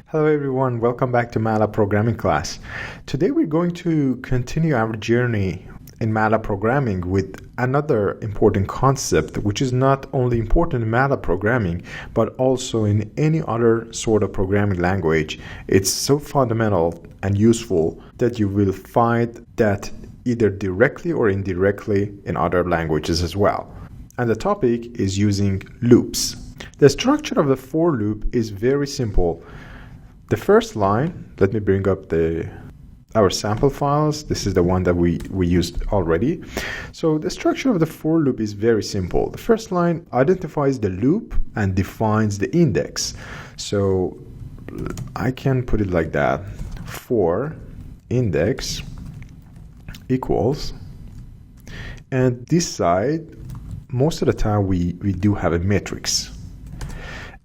Hello everyone, welcome back to MATLAB programming class. Today we're going to continue our journey in MATLAB programming with another important concept, which is not only important in MATLAB programming, but also in any other sort of programming language. It's so fundamental and useful that you will find that either directly or indirectly in other languages as well. And the topic is using loops. The structure of the for loop is very simple. The first line, let me bring up our sample files. This is the one that we used already. So the structure of the for loop is very simple. The first line identifies the loop and defines the index. So I can put it like that. For index equals, and this side, most of the time we do have a matrix.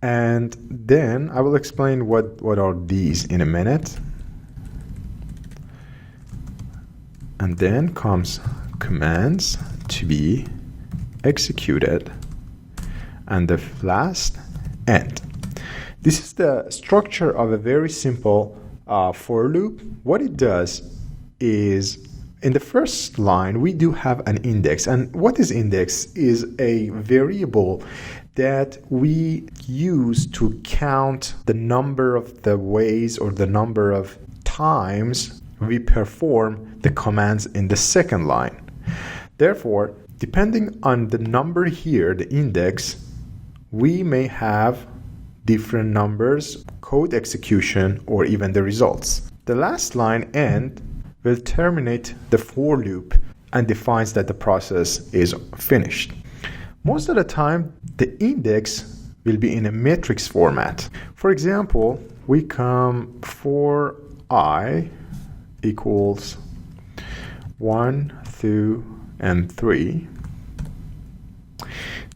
And then I will explain what are these in a minute. And then comes commands to be executed, and the last end. This is the structure of a very simple for loop. What it does is, in the first line, we do have an index. And what is index? Is a variable that we use to count the number of the ways or the number of times we perform the commands in the second line. Therefore, depending on the number here, the index, we may have different numbers, code execution, or even the results. The last line, end, will terminate the for loop and defines that the process is finished. Most of the time, the index will be in a matrix format. For example, we come for I equals 1, 2, and 3.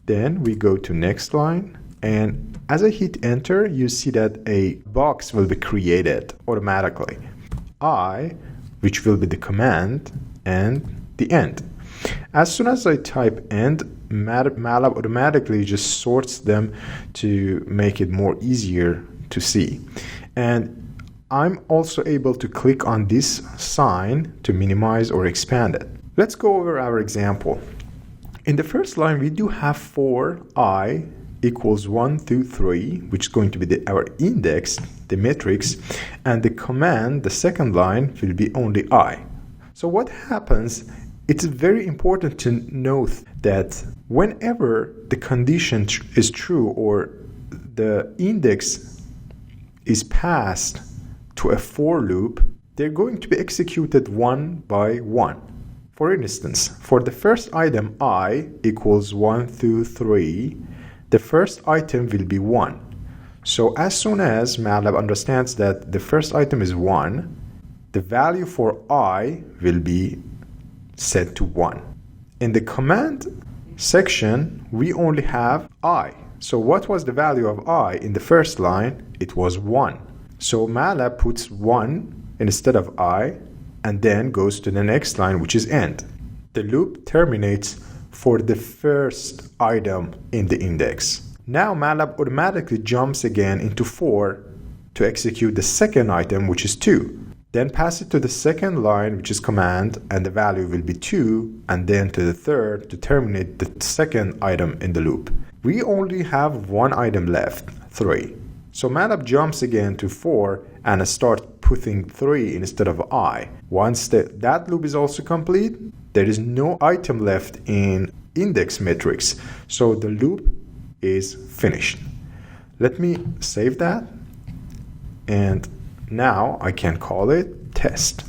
Then we go to next line, and as I hit enter, you see that a box will be created automatically. I, which will be the command, and the end. As soon as I type end, MATLAB automatically just sorts them to make it more easier to see. And I'm also able to click on this sign to minimize or expand it. Let's go over our example. In the first line, we do have for I equals 1, 2, 3, which is going to be our index, the matrix, and the command, the second line, will be only I. So what happens? It's very important to note that whenever the condition is true or the index is passed to a for loop, they're going to be executed one by one. For instance, for the first item I equals 1, 2, 3, the first item will be 1. So as soon as MATLAB understands that the first item is 1, the value for I will be set to 1. In the command section, we only have I. So what was the value of I in the first line? It was 1. So MATLAB puts 1 instead of I and then goes to the next line, which is end. The loop terminates for the first item in the index. Now MATLAB automatically jumps again into for to execute the second item, which is 2. Then pass it to the second line, which is command, and the value will be 2, and then to the third to terminate the second item in the loop. We only have one item left, 3. So MATLAB jumps again to 4 and starts putting 3 instead of I. Once that loop is also complete, there is no item left in index matrix, so the loop is finished. Let me save that, and now I can call it test.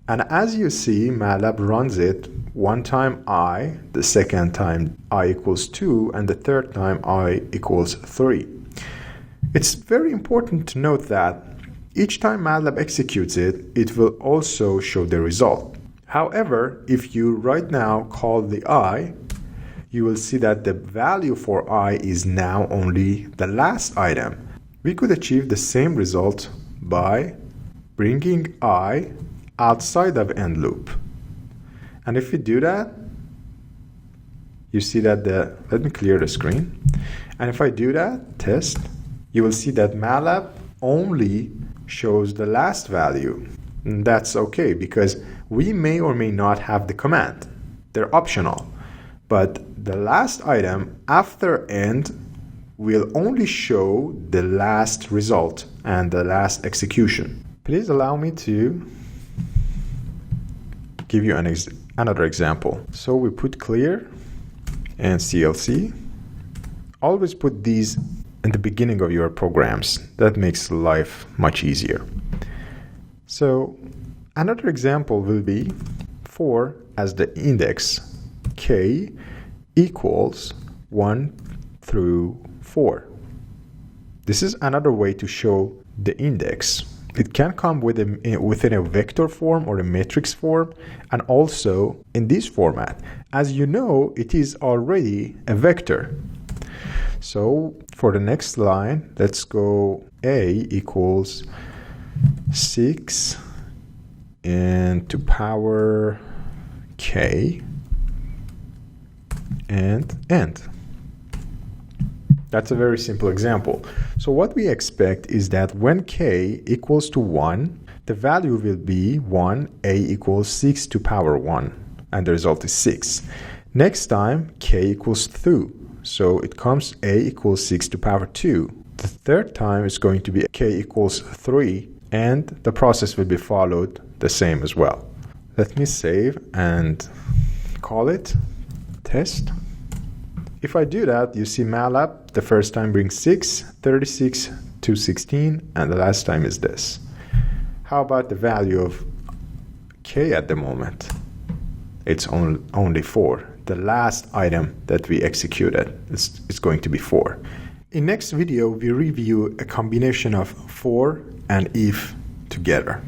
And as you see, MATLAB runs it one time I, the second time I equals 2, and the third time I equals 3. It's very important to note that each time MATLAB executes it, it will also show the result. However, if you right now call the I, you will see that the value for I is now only the last item. We could achieve the same result by bringing I outside of end loop. And if we do that, you see that let me clear the screen. And if I do that, test, you will see that MATLAB only shows the last value. And that's okay, because we may or may not have the command. They're optional. But the last item after end will only show the last result and the last execution. Please allow me to give you another example. So we put clear and CLC. Always put these in the beginning of your programs. That makes life much easier. So another example will be 4 as the index, k equals 1 through 4. This is another way to show the index. It can come within a vector form or a matrix form, and also in this format. As you know, it is already a vector. So for the next line, let's go a equals 6 and to power k and end. That's a very simple example. So what we expect is that when k equals to 1, the value will be 1, a equals 6 to power 1, and the result is 6. Next time, k equals 2, so it comes a equals 6 to power 2. The third time is going to be k equals 3, and the process will be followed the same as well. Let me save and call it test. If I do that, you see MathLAB the first time brings 6, 36, 216, and the last time is this. How about the value of k at the moment? It's only 4. The last item that we executed is going to be 4. In next video, we review a combination of for and if together.